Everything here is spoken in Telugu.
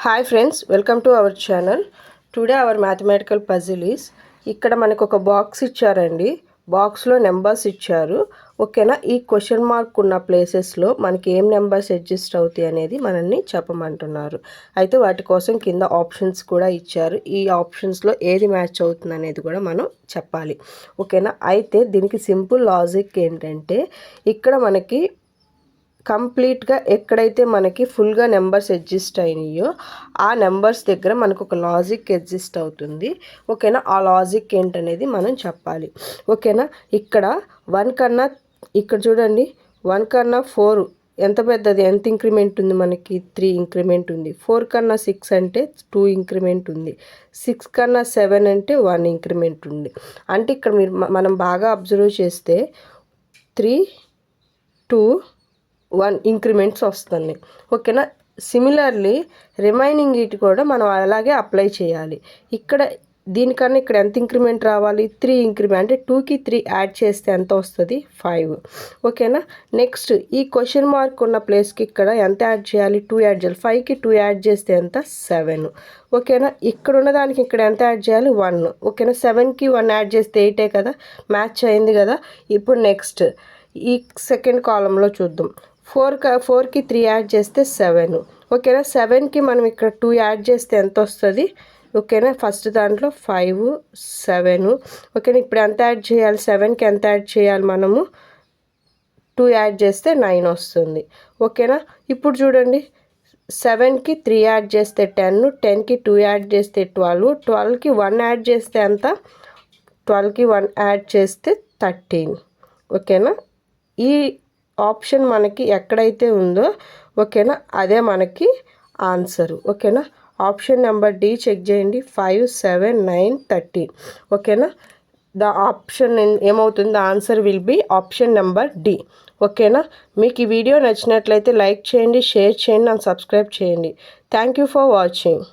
Hi friends, welcome to our channel. Today our mathematical puzzle is, ఇక్కడ మనకు ఒక బాక్స్ ఇచ్చారండి. బాక్స్లో నెంబర్స్ ఇచ్చారు. ఓకేనా, ఈ క్వశ్చన్ మార్క్ ఉన్న ప్లేసెస్లో మనకి ఏం నెంబర్స్ అడ్జస్ట్ అవుతాయి అనేది మనల్ని చెప్పమంటున్నారు. అయితే వాటి కోసం కింద ఆప్షన్స్ కూడా ఇచ్చారు. ఈ ఆప్షన్స్లో ఏది మ్యాచ్ అవుతుంది అనేది కూడా మనం చెప్పాలి. ఓకేనా, అయితే దీనికి సింపుల్ లాజిక్ ఏంటంటే, ఇక్కడ మనకి కంప్లీట్గా ఎక్కడైతే మనకి ఫుల్గా నెంబర్స్ అడ్జస్ట్ అయినాయో ఆ నెంబర్స్ దగ్గర మనకు ఒక లాజిక్ అడ్జస్ట్ అవుతుంది. ఓకేనా, ఆ లాజిక్ ఏంటనేది మనం చెప్పాలి. ఓకేనా, ఇక్కడ 1 కన్నా, ఇక్కడ చూడండి 1 కన్నా 4 ఎంత పెద్దది, ఎంత ఇంక్రిమెంట్ ఉంది మనకి? 3 ఇంక్రిమెంట్ ఉంది. 4 కన్నా 6 అంటే 2 ఇంక్రిమెంట్ ఉంది. 6 కన్నా 7 అంటే 1 ఇంక్రిమెంట్ ఉంది. అంటే ఇక్కడ మనం బాగా అబ్జర్వ్ చేస్తే 3, 2, 1 ఇంక్రిమెంట్స్ వస్తున్నాయి. ఓకేనా, సిమిలర్లీ రిమైనింగ్ ఇటు కూడా మనం అలాగే అప్లై చేయాలి. ఇక్కడ దీనికన్నా ఇక్కడ ఎంత ఇంక్రిమెంట్ రావాలి? 3 ఇంక్రిమెంట్, అంటే 2కి 3 యాడ్ చేస్తే ఎంత వస్తుంది? 5. ఓకేనా, నెక్స్ట్ ఈ క్వశ్చన్ మార్క్ ఉన్న ప్లేస్కి ఇక్కడ ఎంత యాడ్ చేయాలి? 2 యాడ్ చేయాలి. 5కి 2 యాడ్ చేస్తే ఎంత? 7. ఓకేనా, ఇక్కడ ఉన్నదానికి ఇక్కడ ఎంత యాడ్ చేయాలి? 1. ఓకేనా, 7కి 1 యాడ్ చేస్తే 8 కదా, మ్యాచ్ అయింది కదా. ఇప్పుడు నెక్స్ట్ ఈ సెకండ్ కాలంలో చూద్దాం. 4కి 3 యాడ్ చేస్తే 7. ఓకేనా, 7కి మనం ఇక్కడ 2 యాడ్ చేస్తే ఎంత వస్తుంది? ఓకేనా, ఫస్ట్ దాంట్లో 5, 7. ఓకేనా, ఇప్పుడు ఎంత యాడ్ చేయాలి? 7కి ఎంత యాడ్ చేయాలి మనము? 2 యాడ్ చేస్తే 9 వస్తుంది. ఓకేనా, ఇప్పుడు చూడండి 7కి 3 యాడ్ చేస్తే 10, 10కి 2 యాడ్ చేస్తే 12, 12కి 1 యాడ్ చేస్తే ఎంత? 12కి 1 యాడ్ చేస్తే 13. ఓకేనా, ఈ ఆప్షన్ మనకి ఎక్కడైతే ఉందో ఓకేనా అదే మనకి ఆన్సర్. ఓకేనా, ఆప్షన్ నెంబర్ డి చెక్ చేయండి. 5, 7, 9, 13. ఓకేనా, ద ఆప్షన్ ఏమవుతుంది? Answer will be option number D. ఓకేనా, మీకు ఈ వీడియో నచ్చినట్లయితే లైక్ చేయండి, షేర్ చేయండి అండ్ సబ్స్క్రైబ్ చేయండి. Thank you for watching.